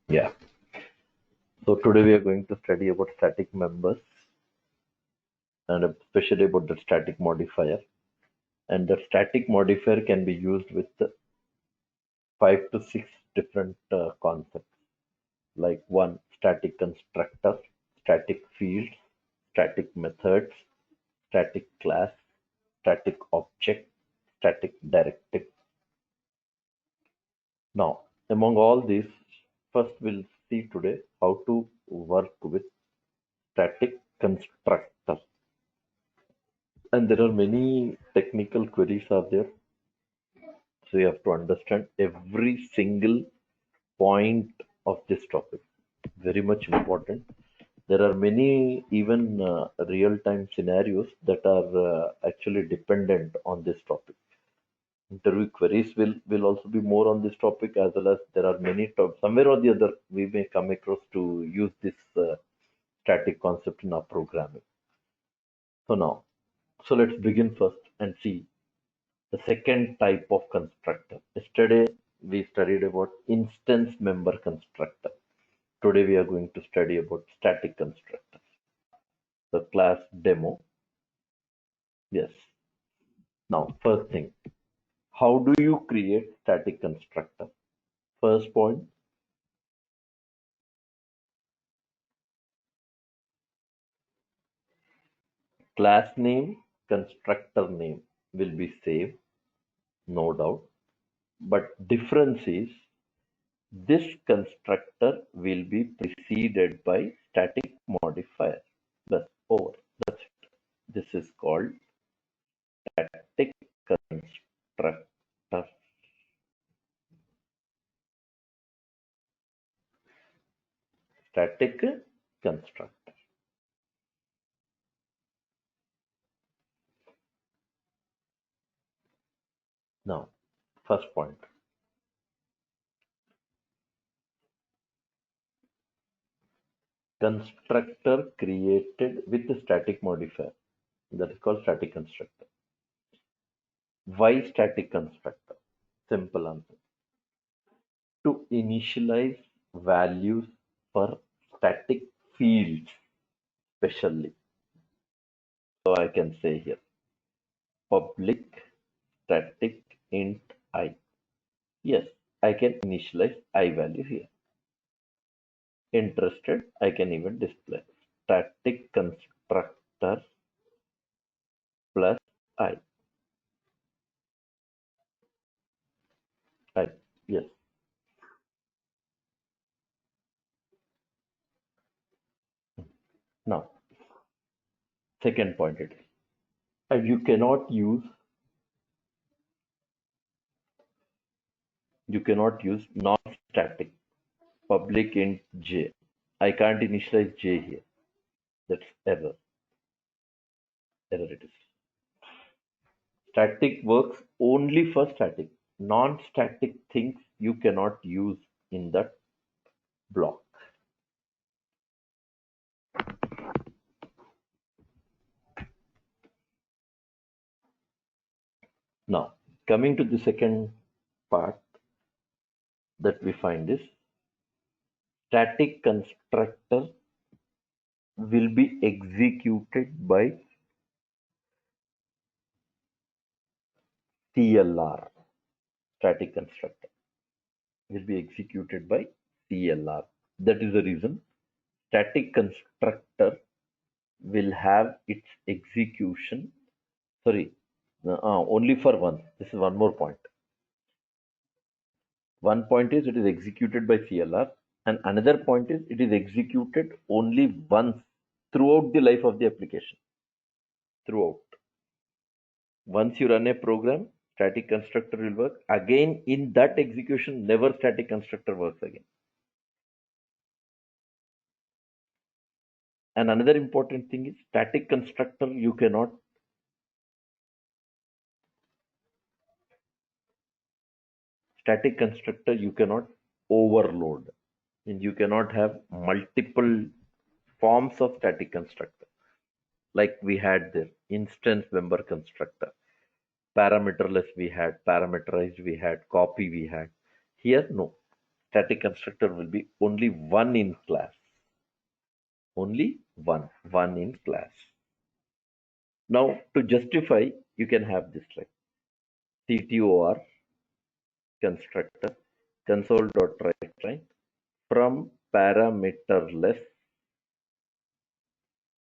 Yeah. So today we are going to study about static members and especially about the static modifier. And the static modifier can be used with 5 to 6 different concepts, like one, static constructor, static fields, static methods, static class, static object, static directive. Now, among all these, first we'll see today how to work with static constructor. And there are many technical queries are there, so you have to understand every single point of this topic. Very much important. There are many even real-time scenarios that are actually dependent on this topic. Interview queries will also be more on this topic, as well as there are many somewhere or the other we may come across to use this static concept in our programming. So now, so let's begin first and see the second type of constructor. Yesterday we studied about instance member constructor. Today we are going to study about static constructor. The class demo. Yes. Now, first thing, how do you create static constructor? First point, class name, constructor name will be same, no doubt. But difference is this constructor will be preceded by static modifier. That's over. That's it. This is called static constructor. Static constructor. Now, first point. Constructor created with a static modifier. That is called static constructor. Why static constructor? Simple answer. To initialize values for static fields, especially. So I can say here public static int I. Yes, I can initialize I value here. Interested, I can even display static constructor plus I. I. Yes. Now, second point it is. And you cannot use non-static public int j. I can't initialize j here. That's error. Error it is. Static works only for static. Non-static things you cannot use in that block. Now, coming to the second part that we find is static constructor will be executed by CLR. Static constructor will be executed by CLR. That is the reason static constructor will have its execution. Sorry, only for one. This is one more point. One point is it is executed by CLR, and another point is it is executed only once throughout the life of the application. Throughout. Once you run a program, static constructor will work. Again, in that execution, never static constructor works again. And another important thing is static constructor you cannot overload, and you cannot have multiple forms of static constructor like we had there. Instance member constructor, parameterless we had, parameterized we had, copy we had. Here no. static constructor will be only one in class. Only one in class. Now to justify, you can have this like CTOR constructor console.writeLine from parameterless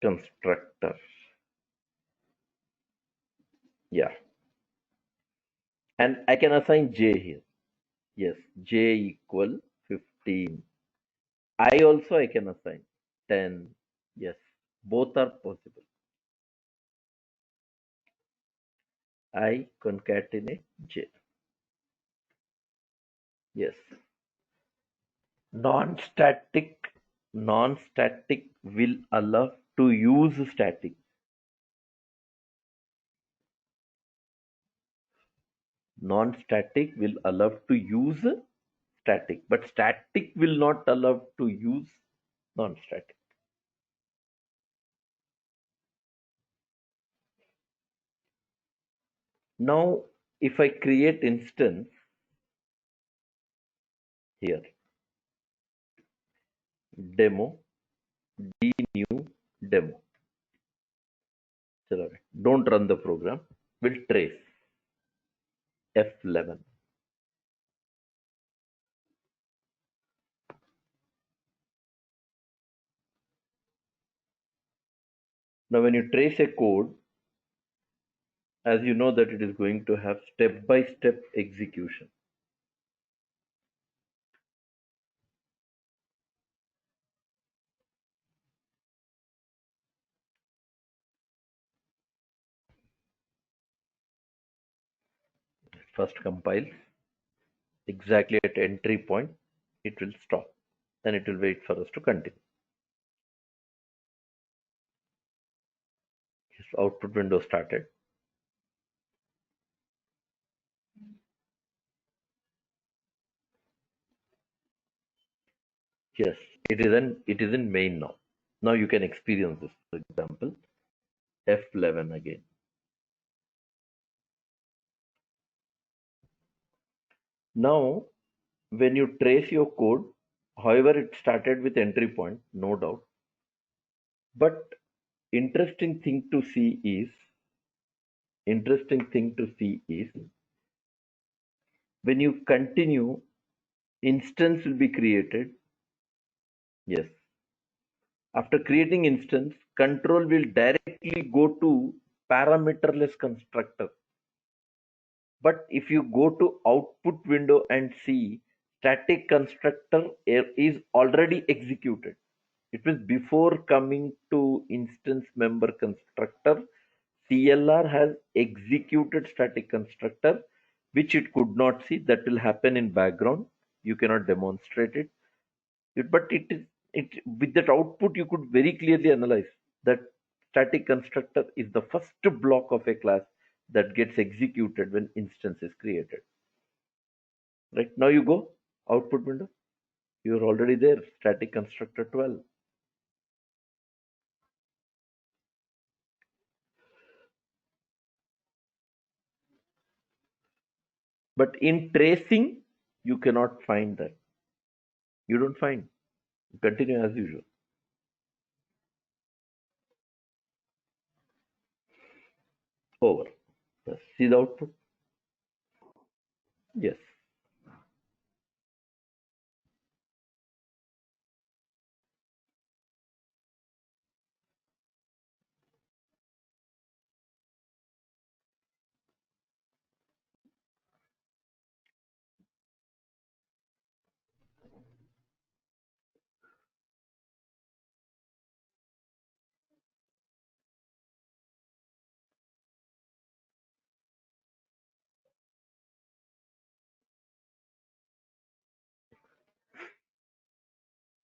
constructor. Yeah, and I can assign j here. Yes, j equal 15. I can assign 10. Yes, both are possible. I concatenate j. Yes, non-static non-static will allow to use static. Non-static will allow to use static, but static will not allow to use non-static. Now, if I create instance here, demo, d new demo. चलो, don't run the program. We'll trace F11. Now, when you trace a code, as you know that it is going to have step-by-step execution. First compile, exactly at entry point, it will stop. Then it will wait for us to continue. Yes, output window started. Yes, it is in main now. Now you can experience this. For example, F11 again. Now, when you trace your code, however, it started with entry point, no doubt. But interesting thing to see is, when you continue, instance will be created. Yes. After creating instance, control will directly go to parameterless constructor. But if you go to output window and see, static constructor is already executed. It means before coming to instance member constructor, CLR has executed static constructor, which it could not see. That will happen in background. You cannot demonstrate it. But it is it with that output you could very clearly analyze that static constructor is the first block of a class that gets executed when instance is created. Right now you go output window. You're already there. Static constructor 12. But in tracing, you cannot find that. You don't find. You continue as usual. Over. Yes. See the output? Yes.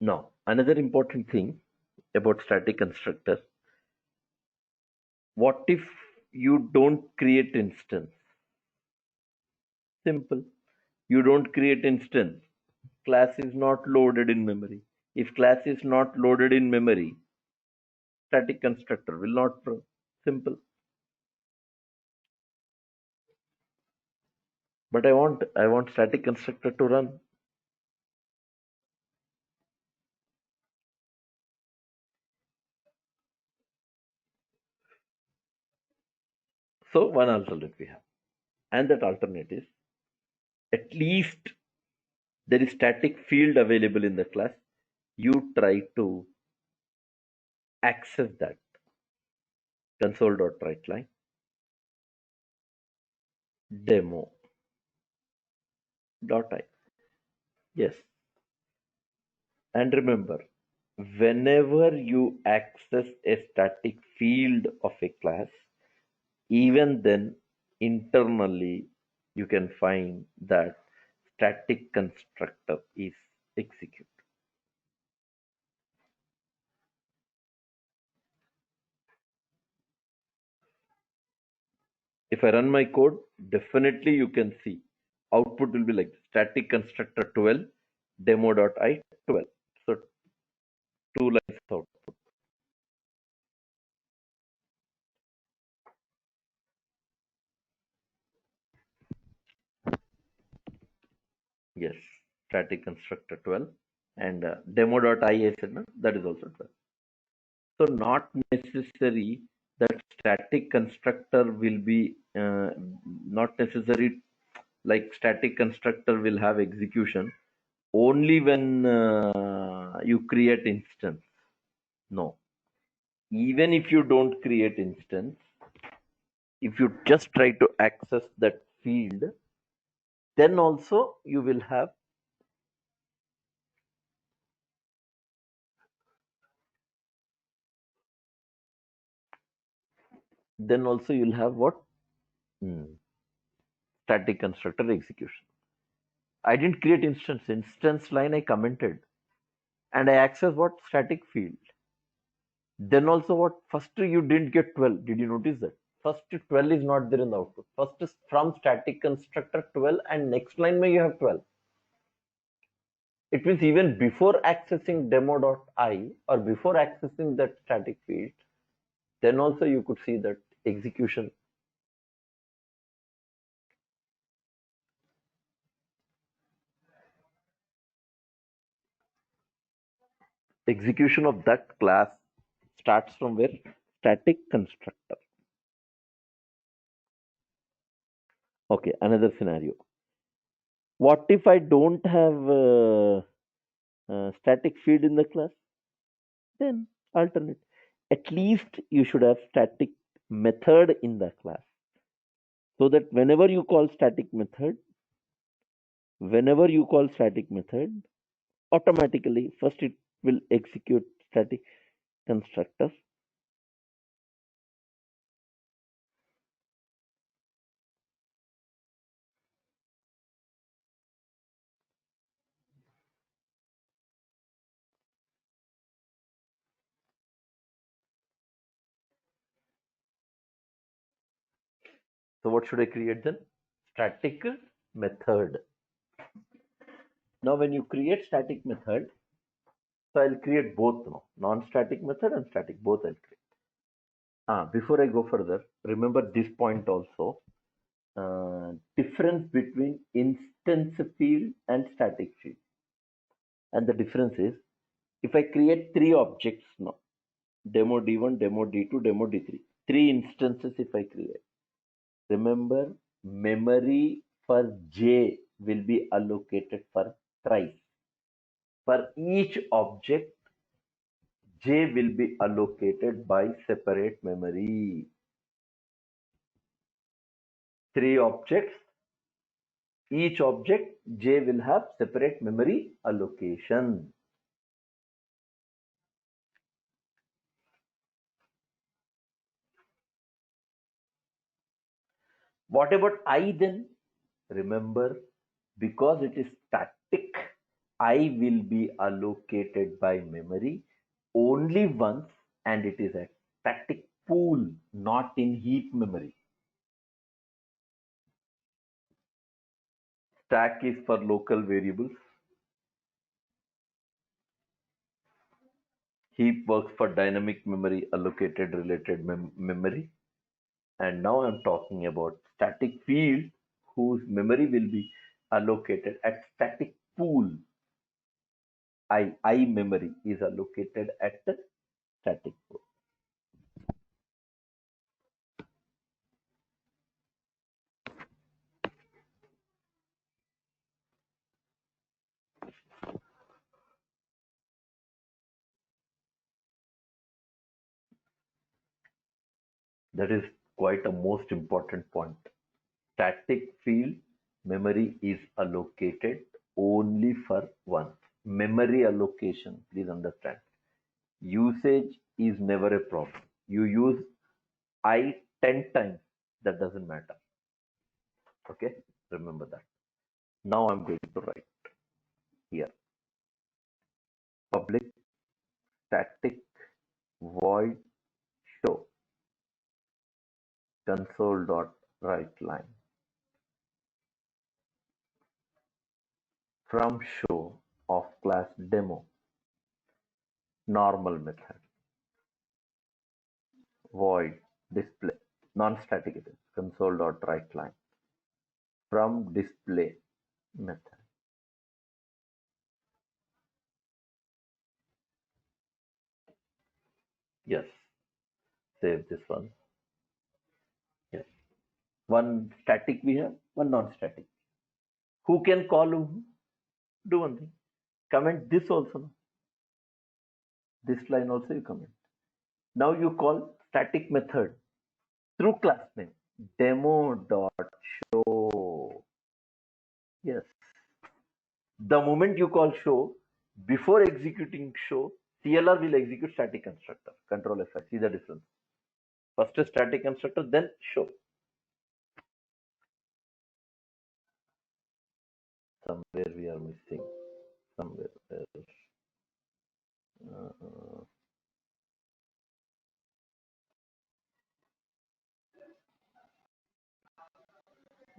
Now, another important thing about static constructor, what if you don't create instance? Simple. You don't create instance. Class is not loaded in memory. If class is not loaded in memory, static constructor will not run. Simple. But I want static constructor to run. So one alternate we have, and that alternate is at least there is static field available in the class. You try to access that console.writeline demo.i. Yes, and remember, whenever you access a static field of a class, even then internally you can find that static constructor is executed. If I run my code, definitely you can see output will be like static constructor 12 demo.i 12. So two lines output. Yes, static constructor 12 and demo.i I said no, that is also 12. So not necessary that static constructor will be not necessary like static constructor will have execution only when you create instance. No, even if you don't create instance, if you just try to access that field, then also you will have what. Hmm. Static constructor execution. I didn't create instance line I commented, and I access what static field. Then also what first you didn't get 12. Did you notice that? First 12 is not there in the output. First is from static constructor 12 and next line may you have 12. It means even before accessing demo.i or before accessing that static field, then also you could see that execution of that class starts from where? Static constructor. Okay, another scenario. What if I don't have static field in the class? Then alternate. At least you should have static method in the class. So that whenever you call static method, automatically first it will execute static constructor. So what should I create then? Static method. Now when you create static method, so I'll create both now. Non-static method and static, both I'll create. Before I go further, remember this point also. Difference between instance field and static field. And the difference is, if I create three objects now, demo D1, demo D2, demo D3, three instances if I create, remember memory for J will be allocated for thrice. For each object, J will be allocated by separate memory. Three objects, each object J will have separate memory allocation. What about I then? Remember, because it is static, I will be allocated by memory only once, and it is a static pool, not in heap memory. Stack is for local variables. Heap works for dynamic memory allocated related memory. And now I'm talking about static field whose memory will be allocated at static pool. I memory is allocated at the static pool. That is quite a most important point. Static field memory is allocated only for once. Memory allocation, please understand. Usage is never a problem. You use I 10 times, that doesn't matter. Okay, remember that. Now I'm going to write here public static void show console dot write line from show of class demo normal method void display non-static it is console dot write line from display method. Yes, save this one. Yes, one static we have, one non-static. Who can call who? Do one thing. Comment this also. This line also you comment. Now you call static method through class name demo dot show. Yes. The moment you call show, before executing show, CLR will execute static constructor. Control F. See the difference. First a static constructor, then show. Somewhere we are missing. Somewhere else.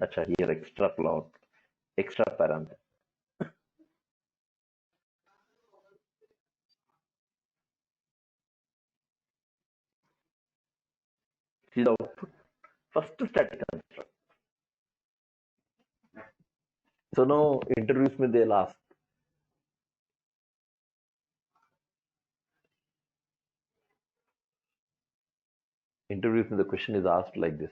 Acha, here extra plot, extra parameter. See the output. First static constructor. So now interviews में they'll ask. Interviews में the question is asked like this.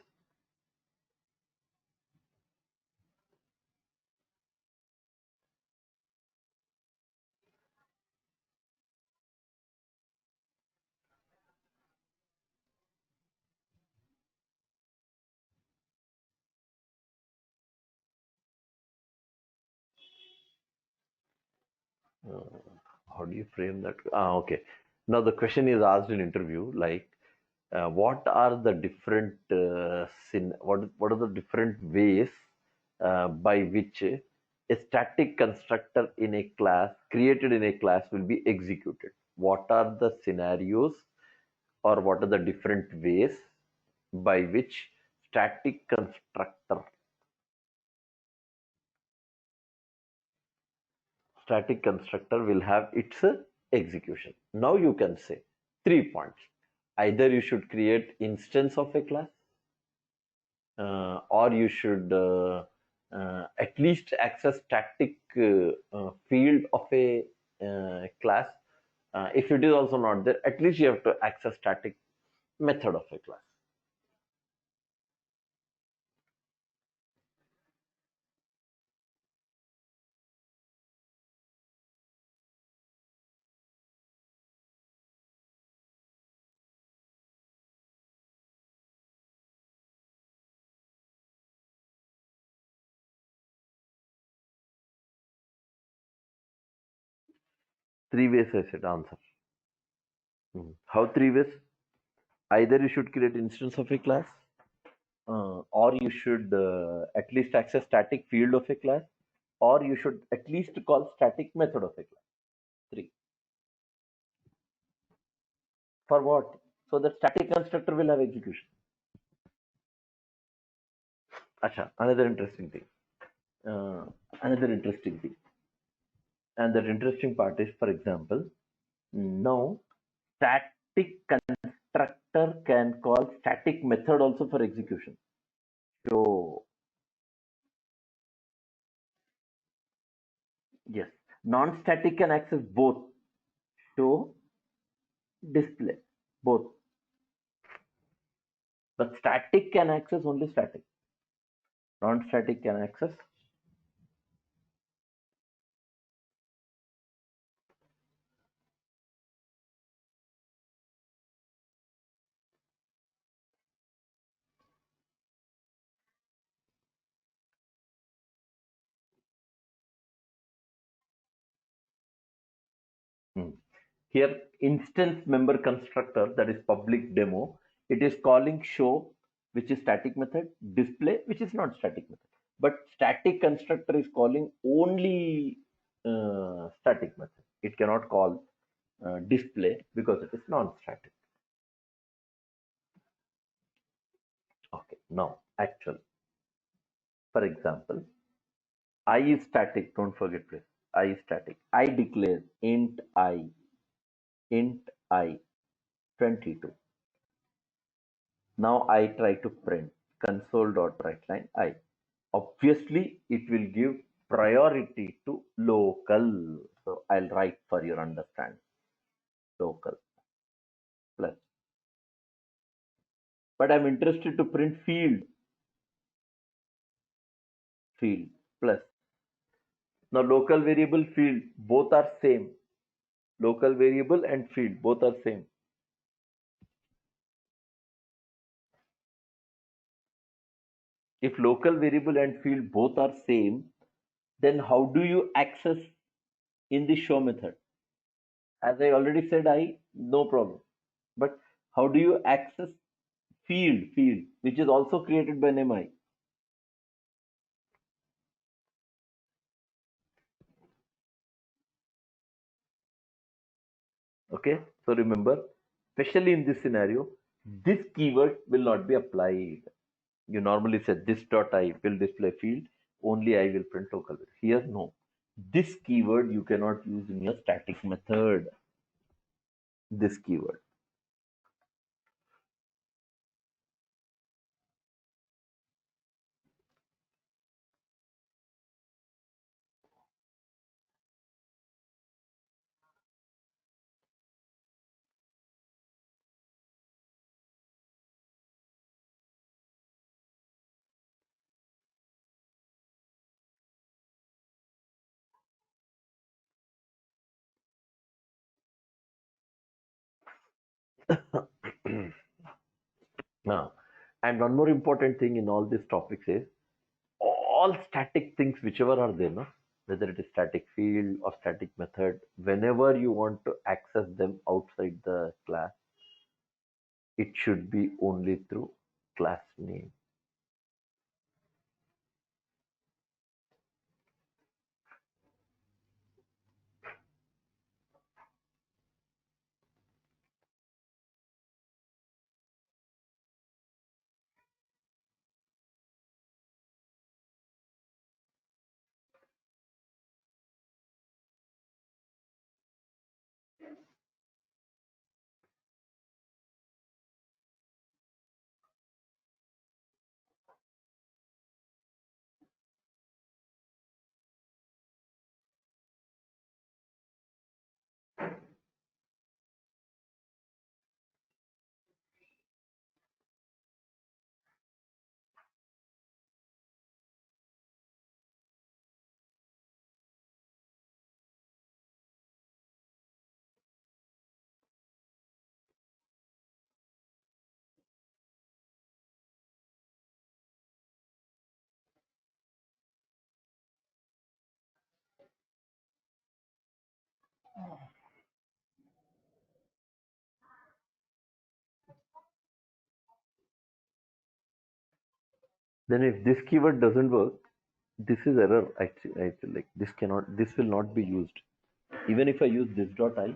How do you frame that? Okay. Now the question is asked in interview like, what are the different what are the different ways by which a static constructor in a class created in a class will be executed? What are the scenarios or what are the different ways by which static constructor will have its execution? Now you can say 3 points. Either you should create instance of a class, or you should at least access static field of a class. If it is also not there, at least you have to access static method of a class. Three ways I said answer. How three ways? Either you should create instance of a class, or you should at least access static field of a class, or you should at least call static method of a class. Three. For what? So that static constructor will have execution. Acha, another interesting thing. Another interesting thing. And that interesting part is, for example, now static constructor can call static method also for execution. So yes, non-static can access both show, display, both. But static can access only static. Non-static can access. Hmm. Here, instance member constructor, that is public demo, it is calling show, which is static method, display, which is not static method. But static constructor is calling only static method. It cannot call display because it is non-static. Okay, now actual. For example, I is static. Don't forget this. I is static. I declare int I 22. Now I try to print console.writeLine I. Obviously, it will give priority to local. So I'll write for your understanding. Local plus. But I'm interested to print field plus. Now local variable field both are same. Local variable and field both are same. If local variable and field both are same, then how do you access in the show method? As I already said, no problem. But how do you access field, which is also created by name I? Okay, so remember, especially in this scenario, this keyword will not be applied. You normally say this dot I will display field, only I will print local. Here, no. This keyword you cannot use in your static method. This keyword. Now, and one more important thing in all these topics is all static things, whichever are there, no? Whether it is static field or static method, whenever you want to access them outside the class, it should be only through class name. Then if this keyword doesn't work, this is error. I feel like this will not be used. Even if I use this dot I,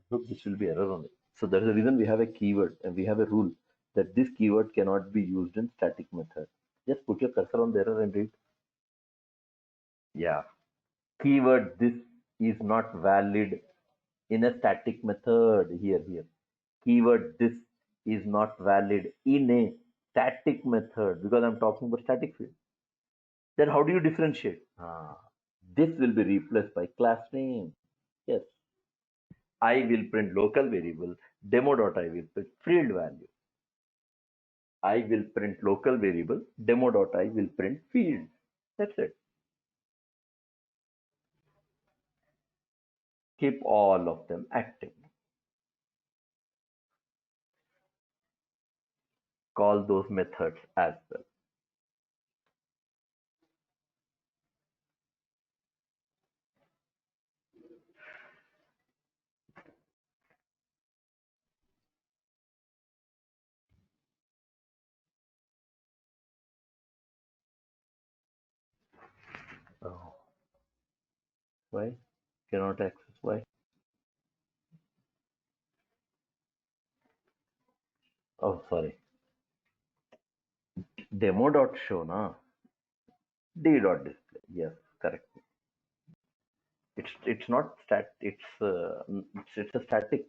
look, this will be error on it. So that is the reason we have a keyword and we have a rule that this keyword cannot be used in static method. Just put your cursor on the error and read. Yeah. Keyword this is not valid in a static method. Here. Keyword this is not valid in a static method because I'm talking about static field. Then how do you differentiate? This will be replaced by class name. Yes. I will print local variable, demo.I will print field value. I will print local variable, demo.I will print field. That's it. Keep all of them active. Call those methods as well. Why? Cannot access. Why? Oh, sorry. Demo dot show, na? D dot display. Yes, correct. It's not stat. It's a static.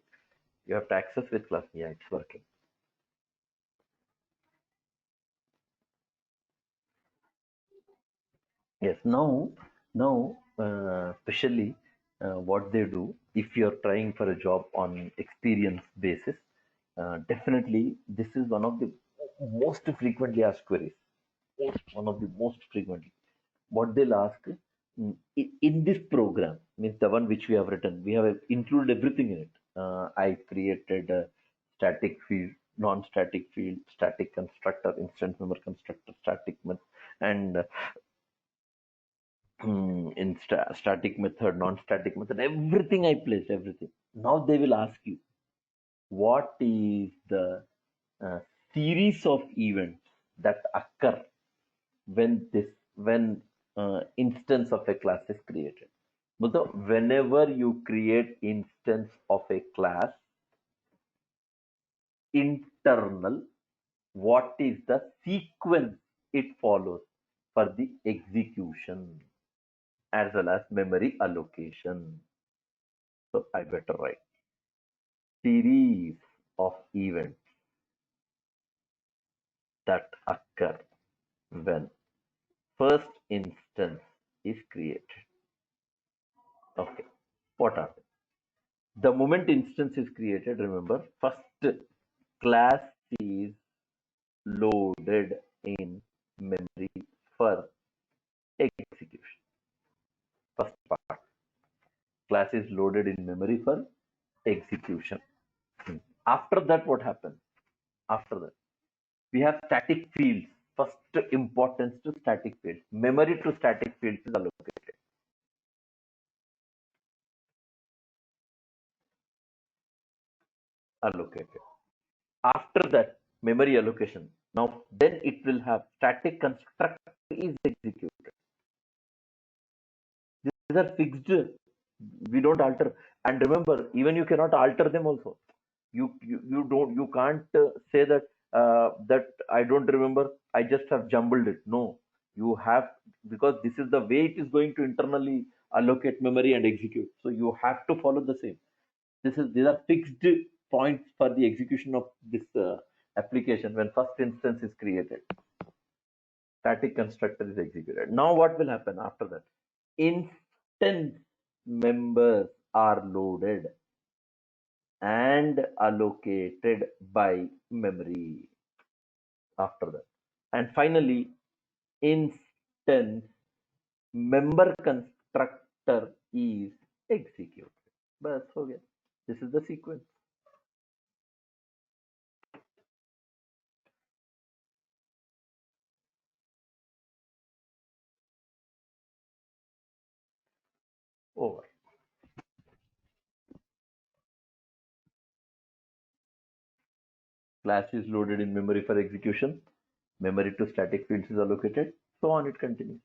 You have to access with class. Yeah, it's working. Yes. Now, especially what they do, if you're trying for a job on experience basis, definitely this is one of the most frequently asked queries. One of the most frequently. What they'll ask in this program, means the one which we have written, we have included everything in it. I created a static field, non-static field, static constructor, instance member constructor, static method, and in static method, non-static method, everything I placed, everything. Now they will ask you, what is the uh, series of events that occur when instance of a class is created. So whenever you create instance of a class internal, what is the sequence it follows for the execution as well as memory allocation. So I better write series of events that occur when first instance is created. Okay, what are they? The moment instance is created, remember, first class is loaded in memory for execution. First part, class is loaded in memory for execution. After that, what happens? After that, we have static fields. First importance to static fields. Memory to static fields is allocated. After that, memory allocation. Now, then it will have static construct is executed. These are fixed. We don't alter. And remember, even you cannot alter them also. You can't say that I don't remember. I just have jumbled it. No, you have, because this is the way it is going to internally allocate memory and execute. So you have to follow the same. These are fixed points for the execution of this application when first instance is created. Static constructor is executed. Now what will happen after that? Instance members are loaded and allocated by memory after that. And finally, instance member constructor is executed. Bas, ho gaya. This is the sequence. Over. Class is loaded in memory for execution. Memory to static fields is allocated. So on it continues.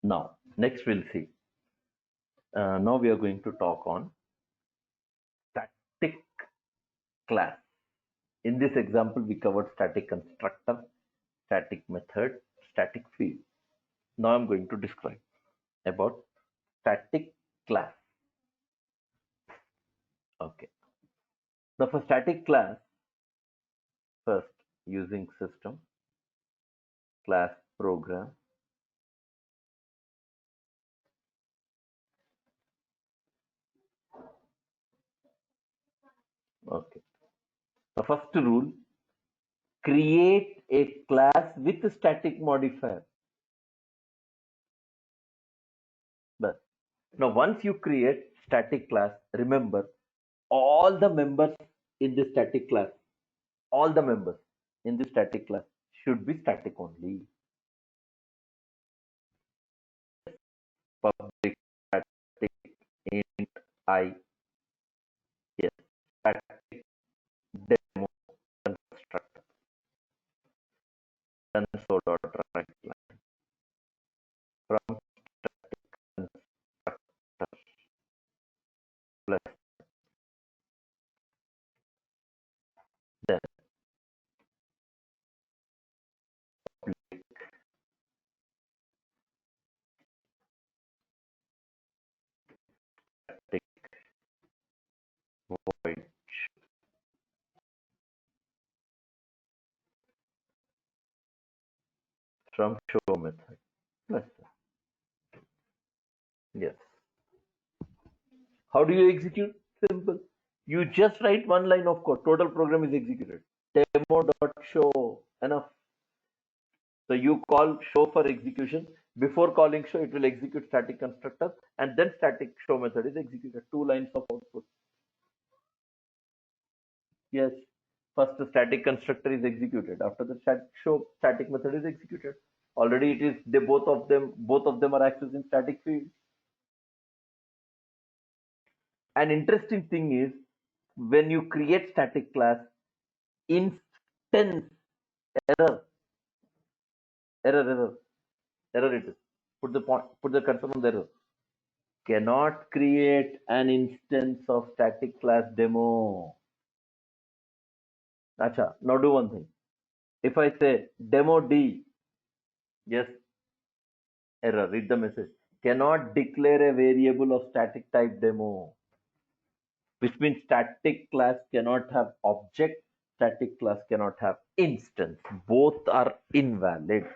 Now, next we'll see. Now we are going to talk on static class. In this example, we covered static constructor, static method, static field. Now I'm going to describe about static class. Okay. Now for static class, first using system class program. Okay. The first rule, create a class with a static modifier. But now once you create static class, remember all the members in the static class, all the members in the static class should be static only. Public static int I static demo constructor console.writeline from constructor plus then static void from show method plus yes. How do you execute? Simple. You just write one line of code. Total program is executed. Demo.show. Enough. So you call show for execution. Before calling show, it will execute static constructor, and then static show method is executed. Two lines of output. Yes. First the static constructor is executed. After the show static method is executed. Already it is they both of them are accessing static field. An interesting thing is when you create static class, instance error, error, error it is. Put the cursor on the error. Cannot create an instance of static class demo. Acha, now do one thing. If I say demo D, yes, error, read the message. Cannot declare a variable of static type demo, which means static class cannot have object, static class cannot have instance. Both are invalid.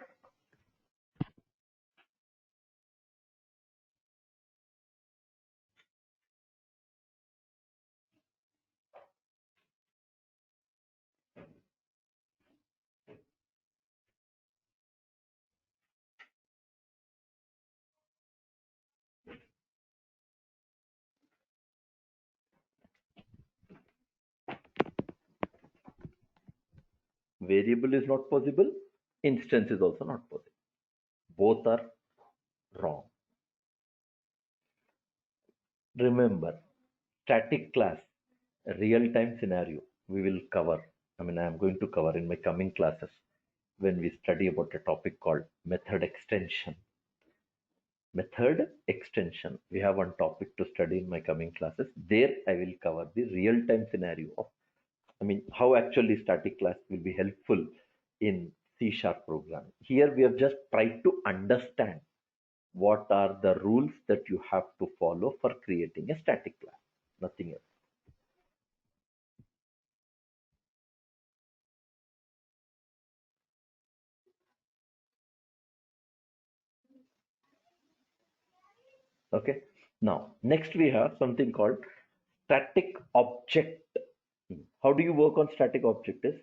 Variable is not possible, instance is also not possible. Both are wrong. Remember, static class, real-time scenario, we will cover. I mean, I am going to cover in my coming classes when we study about a topic called method extension. Method extension, we have one topic to study in my coming classes. There I will cover the real-time scenario of, I mean, how actually static class will be helpful in C# programming. Here we have just tried to understand what are the rules that you have to follow for creating a static class, nothing else. Okay. Now, next we have something called static object. How do you work on static object is,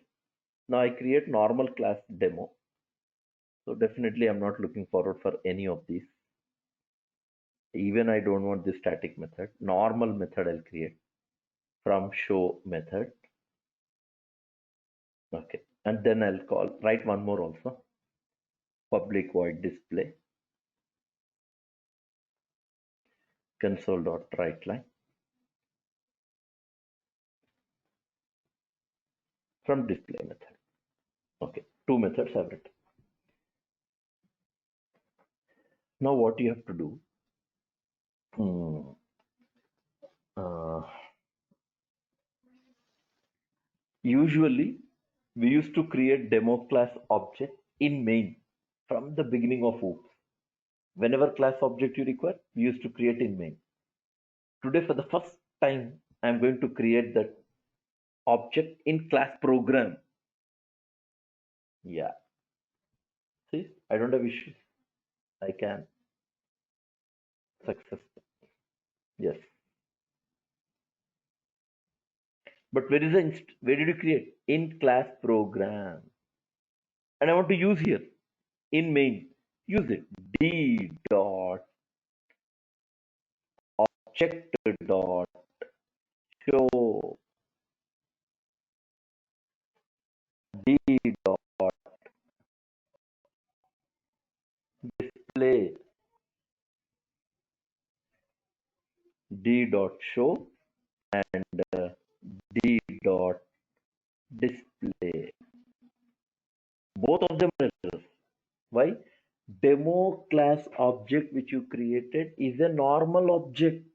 now I create normal class demo. So definitely I'm not looking forward for any of these. Even I don't want this static method. Normal method I'll create from show method. Okay. And then I'll write one more also. Public void display console.writeline from display method. Okay. Two methods I've written. Now what you have to do? Uh, Usually we used to create demo class object in main from the beginning of OOPS. Whenever class object you require, we used to create in main. Today, for the first time, I'm going to create that object in class program. Yeah. See, I don't have issues. I can success. Yes. But where did you create? In class program. And I want to use here in main. Use it. D dot object dot show D dot display D dot show and D dot display. Both of them are errors. Why? Demo class object which you created is a normal object,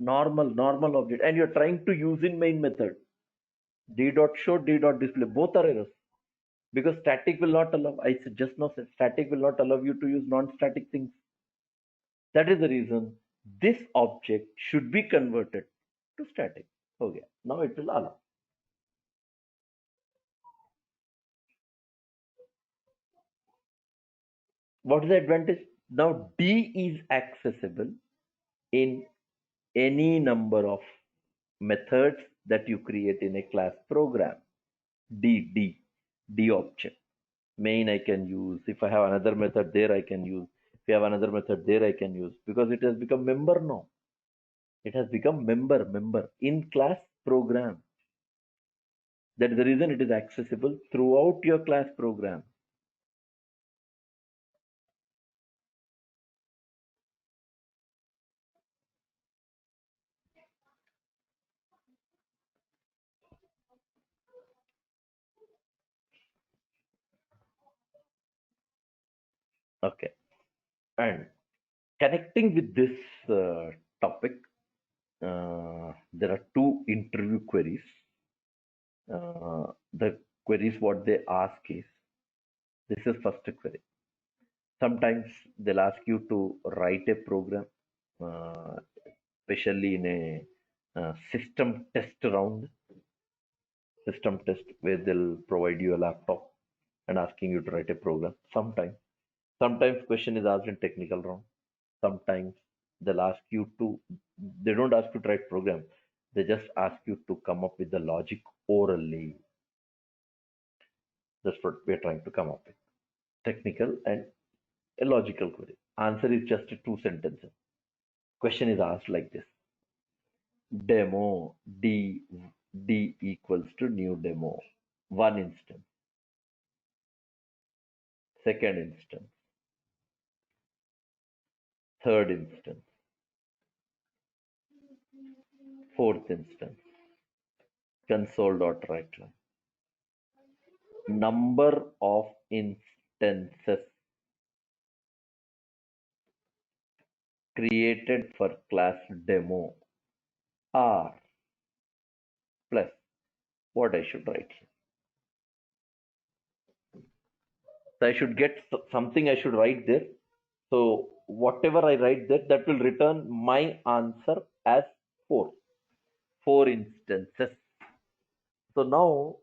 normal object, and you're trying to use in main method. D dot show, D dot display, both are errors because static will not allow. I just now said static will not allow you to use non-static things. That is the reason this object should be converted to static. Okay, now it will allow. What is the advantage? Now D is accessible in any number of methods that you create in a class program. D object. Main I can use. If I have another method there, I can use. If you have another method there, I can use because it has become member now. It has become member in class program. That is the reason it is accessible throughout your class program. Okay. And connecting with this topic, there are two interview queries. The queries what they ask is this is first query. Sometimes they'll ask you to write a program, uh, especially in a system test round, system test where they'll provide you a laptop and asking you to write a program. Sometimes question is asked in technical round. Sometimes they'll ask you to. They don't ask you to write program. They just ask you to come up with the logic orally. That's what we're trying to come up with. Technical and a logical query. Answer is just a two sentences. Question is asked like this: demo d equals to new demo. One instance, second instance, third instance, fourth instance. Console.writeline. Number of instances created for class demo are plus what I should write here. So I should get something I should write there. So whatever I write there, that will return my answer as four instances. So now,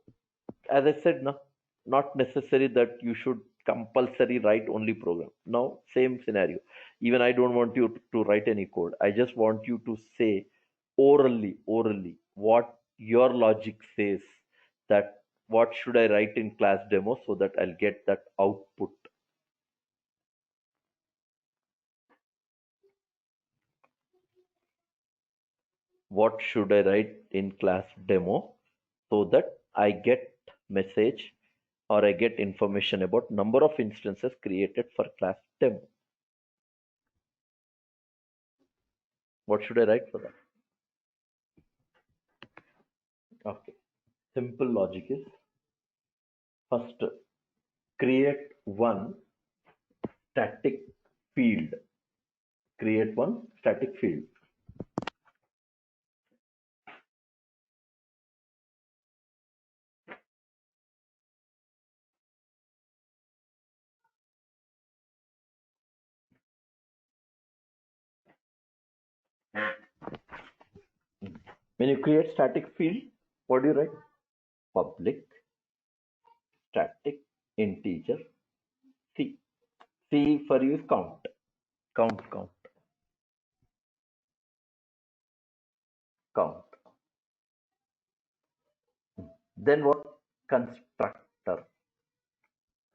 as I said, no, not necessary that you should compulsory write only program. Now, same scenario. Even I don't want you to write any code. I just want you to say orally, what your logic says that what should I write in class demo so that I'll get that output. What should I write in class demo so that I get message or I get information about number of instances created for class demo. What should I write for that? Okay. Simple logic is first create one static field. Create one static field. When you create static field, what do you write? Public static integer C. C for you is count. Count. Count. Then what? Constructor.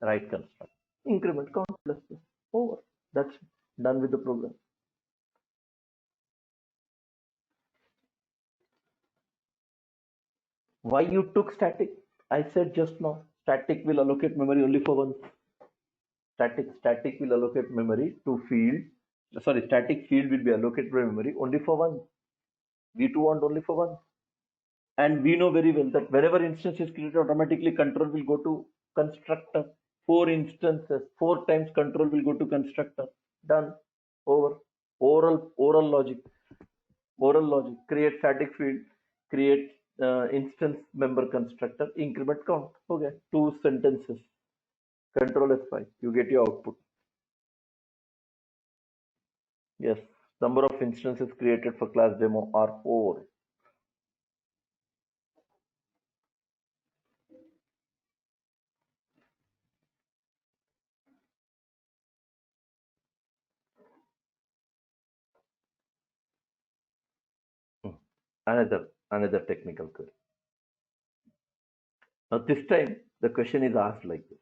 Right construct. Increment count plus. Over. That's done with the program. Why you took static? I said just now, static will allocate memory only for one. Static will allocate memory to field. Sorry, static field will be allocated memory only for one. We two want only for one. And we know very well that wherever instance is created, automatically control will go to constructor. Four instances, four times control will go to constructor. Done. Over. Oral logic. Oral logic. Create static field. Create instance member constructor. Increment count. Okay. Two sentences. Control F5. You get your output. Yes. Number of instances created for class demo are 4. Another technical query. Now this time the question is asked like this.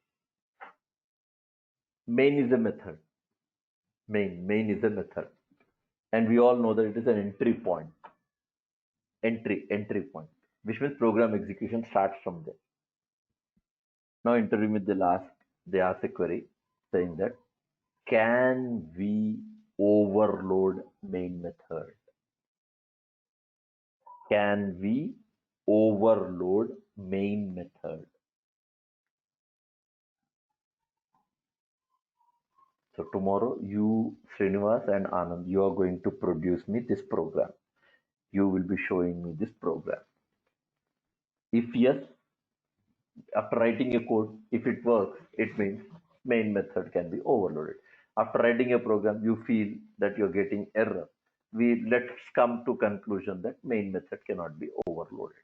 Main is a method. Main is a method. And we all know that it is an entry point. Entry point. Which means program execution starts from there. Now intermediate they ask a query saying that can we overload main method? Can we overload main method? So tomorrow you, Srinivas and Anand, you are going to produce me this program. You will be showing me this program. If yes, after writing a code, if it works, it means main method can be overloaded. After writing a program, you feel that you're getting error. Let's come to conclusion that main method cannot be overloaded.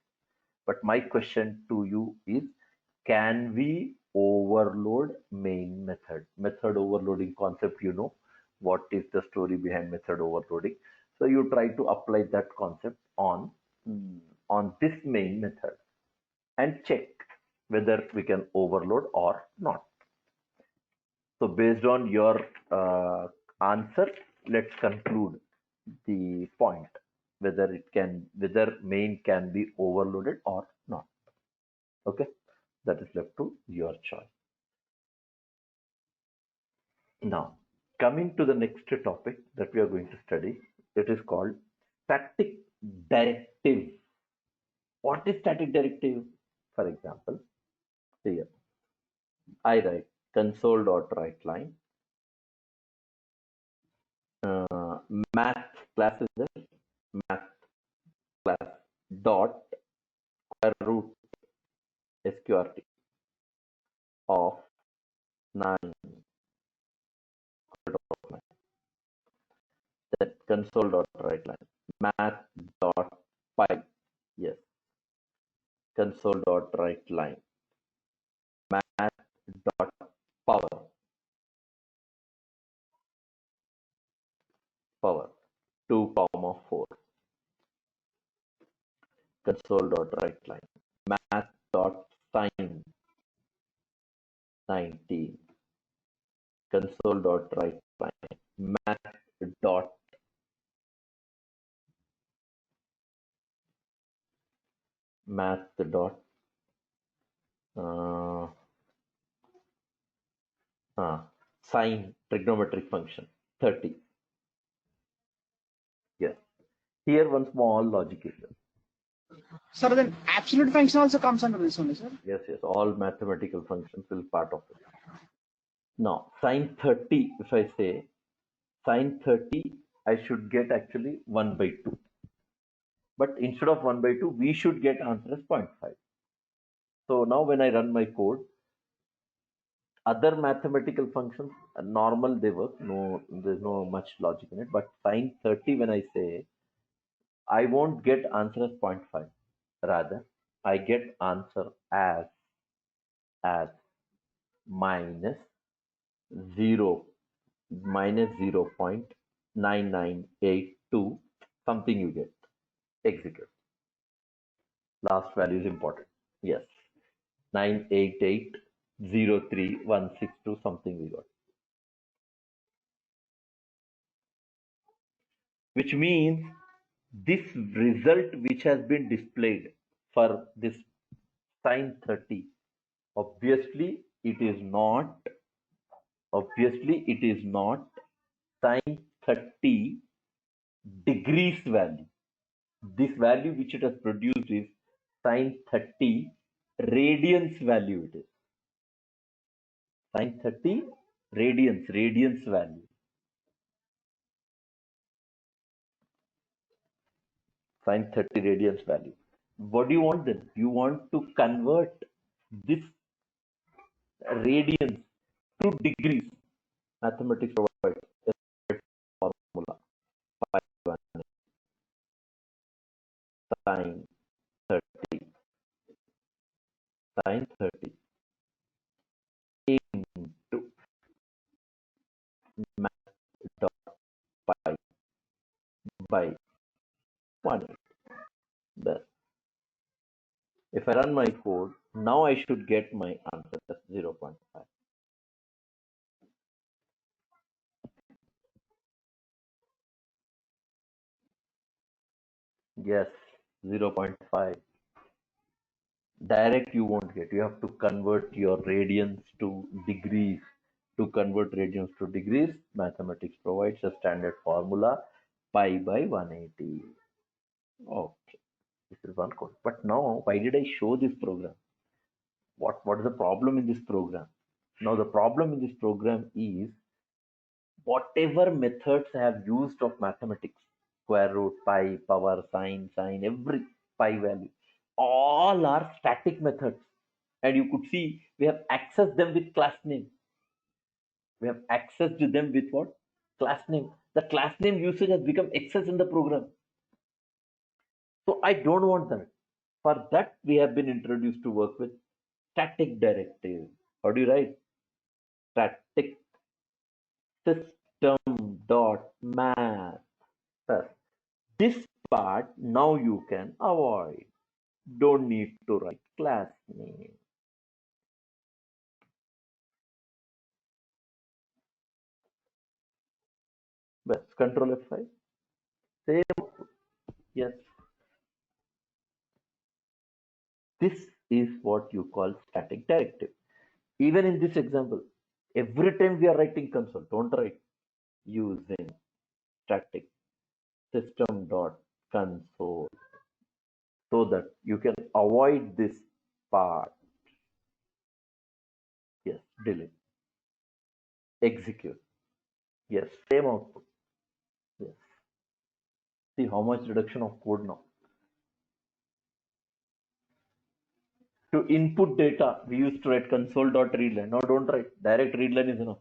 But my question to you is, can we overload main method? Method overloading concept, you know what is the story behind method overloading. So you try to apply that concept on this main method and check whether we can overload or not. So based on your answer, let's conclude the point whether main can be overloaded or not. Okay, that is left to your choice. Now, coming to the next topic that we are going to study, it is called static directive. What is static directive? For example, here I write console.writeLine. Math class is there. Math class dot square root sqrt of 9. Then console.writeLine. Math dot py. Yes. Console.writeLine. Math dot power. 2 comma 4. Console.writeLine. Math dot sign 19. Console.writeLine. Math dot uh, sine trigonometric function 30. Yes. Here one small logic is there. Sir, then absolute function also comes under this only, sir? Yes. All mathematical functions will part of it. Now, sine 30, if I say sine 30, I should get actually 1 by 2. But instead of 1 by 2, we should get answer as 0.5. So now when I run my code, other mathematical functions, normal they work. No, there's no much logic in it. But sine 30, when I say, I won't get answer as 0.5. Rather, I get answer as minus 0 0.9982, something you get. Execute. Last value is important. Yes. 98803,162, something we got. Which means this result which has been displayed for this sine 30, obviously it is not sine 30 degrees value. This value which it has produced is Sine 30 radians value it is. Sine 30 radians value. Sine 30 radians value. What do you want then? You want to convert this radians to degrees. Mathematics provides a formula. Pi 1 sine 30 sine 30 into math dot pi by 1. Then if I run my code, now I should get my answer. That's 0.5. Yes, 0.5. Direct you won't get. You have to convert your radians to degrees. To convert radians to degrees, mathematics provides a standard formula, pi by 180. Okay, this is one code. But now, why did I show this program? What is the problem in this program? Now the problem in this program is whatever methods I have used of mathematics, square root, pi, power, sine, every pi value, all are static methods. And you could see we have accessed them with class name. We have accessed them with what? Class name. The class name usage has become excess in the program. So I don't want that. For that, we have been introduced to work with static directive. How do you write? Static system dot math. This part now you can avoid. Don't need to write class name. But control F5. Same. Yes. This is what you call static directive. Even in this example, every time we are writing console, don't write using static system dot console so that you can avoid this part. Yes, delete, execute. Yes, same output. Yes. See how much reduction of code now. To input data, we used to write console.readline. Now don't write. Direct readline is enough.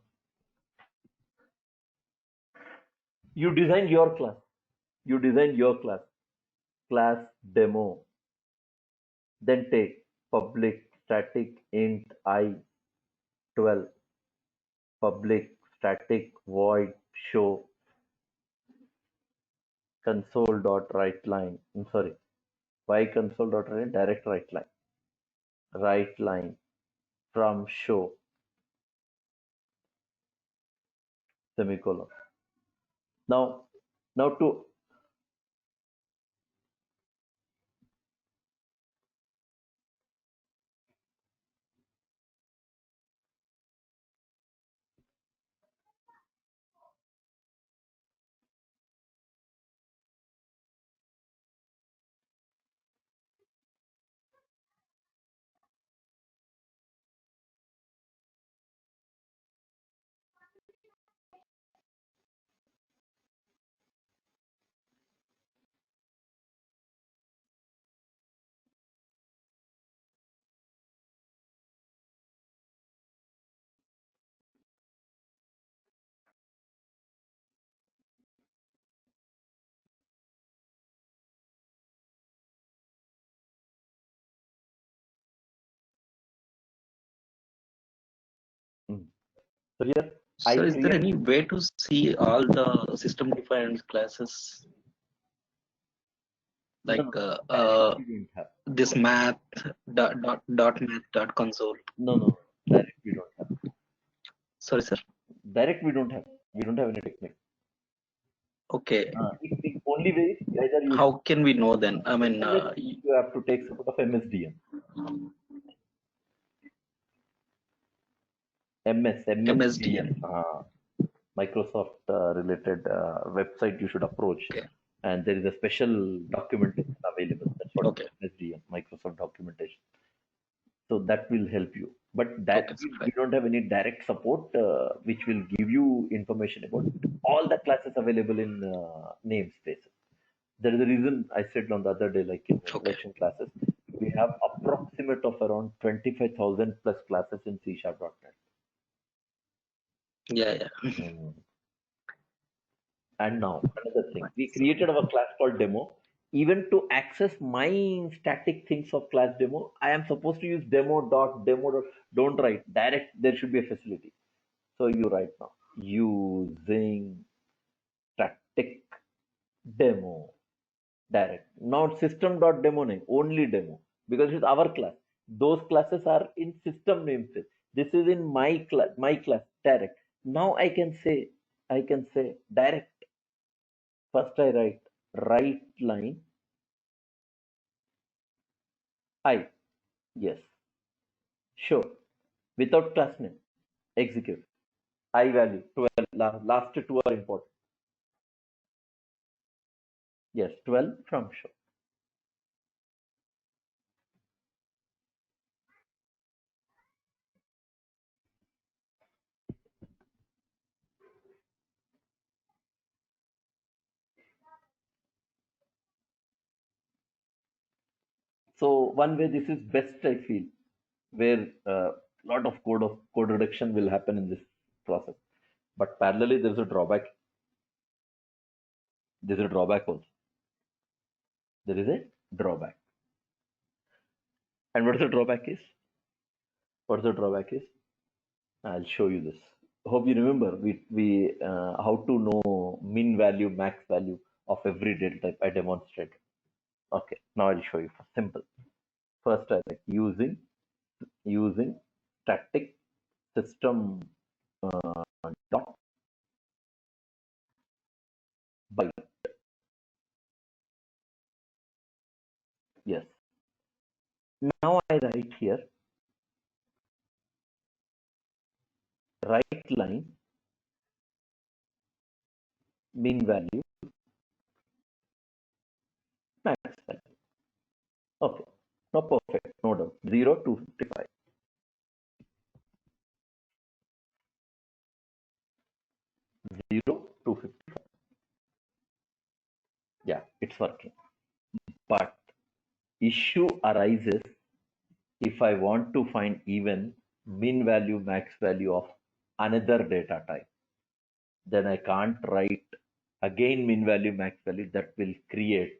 You design your class. You design your class. Class demo. Then take public static int I 12. Public static void show console.writeLine. I'm sorry. Why console.writeLine? Direct write line. Write line from show semicolon. Now to so here I So is there create any way to see all the system defined classes like direct we don't have. this math dot math dot console? No. Direct we don't have. Sorry, sir. Direct we don't have. We don't have any technique. Okay. The only way is either you How can we know then? I mean, you have to take support of MSDN. MSDN. Microsoft related website you should approach. Okay. And there is a special documentation available. That's what Okay. MSDN, Microsoft. of documentation. So that will help you. But Okay, we fine. don't have any direct support which will give you information about all the classes available in namespaces. There is a reason I said on the other day, like in Okay. introduction classes, we have approximate of around 25,000 plus classes in C#.NET. Yeah, yeah. And now another thing, Fine. we created our class called demo. Even to access my static things of class demo, I am supposed to use demo. Don't write direct. There should be a facility. So you write now using static demo direct. Not system.demo name, only demo because it's our class. Those classes are in system namespace. This is in my class direct. Now I can say direct. First I write right line I. Yes. Sure. Without class name. Execute. I value 12. Last two are important. Yes. 12 from show. So one way this is best I feel, where a lot of code reduction will happen in this process. But parallelly there is a drawback. There is a drawback also. There is a drawback. And what the drawback is? What the drawback is? I'll show you this. Hope you remember we how to know min value, max value of every data type I demonstrated. Okay, now I'll show you. Simple. First, I like using static system dot byte. Yes. Now I write here right line min value max value. Okay. No perfect. No doubt. 0 to 55. 0 to 55. Yeah, it's working. But issue arises if I want to find even min value, max value of another data type. Then I can't write again min value, max value. That will create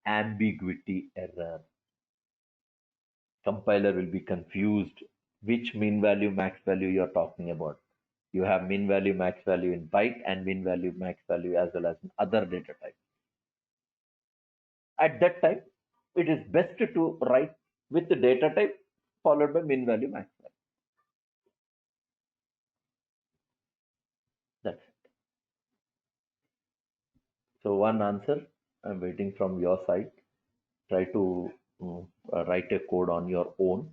ambiguity error. Compiler will be confused which min value, max value you're talking about. You have min value, max value in byte and min value, max value as well as in other data type. At that time, it is best to write with the data type followed by min value, max value. That's it. So one answer, I'm waiting from your side. Try to write a code on your own